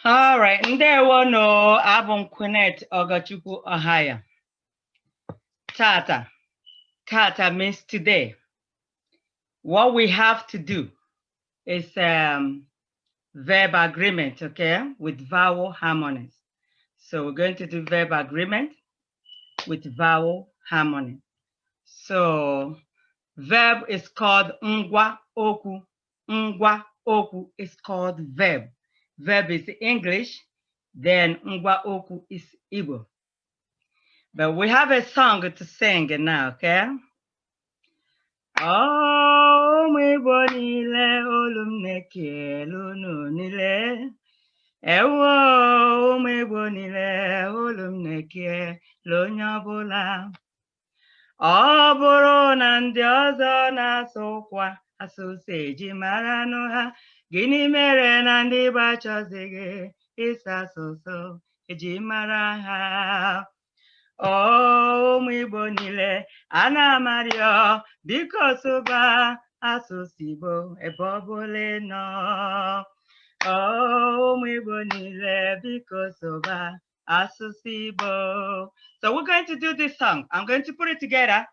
All right, ndewo no abụ Quinette Ogachukwu Ohaya. Tata. Tata means today. What we have to do is verb agreement, okay, with vowel harmonies. So we're going to do verb agreement with vowel harmony. So verb is called ngwa oku. Ngwa oku is called verb. Verb is English, then ngwa oku is Igbo. But we have a song to sing now, okay? Oh, my bonile, olum nekelu no nile. Ewo, my bonile, olum nekelu nyabula. Ọ bụrụ na ndị ọzọ na-asụkwa asụsụ eji mara nụ ha, gịnị mere na ndị Igbo achọzighị ịsụ asụsụ eji mara ha? Ụmụ Igbo niile ana m arịọ biko sụba asụsụ Igbo ebe ọ bụla ị nọ. Ụmụ Igbo niile biko sụba asụsụ Igbo. So we're going to do this song. I'm going to put it together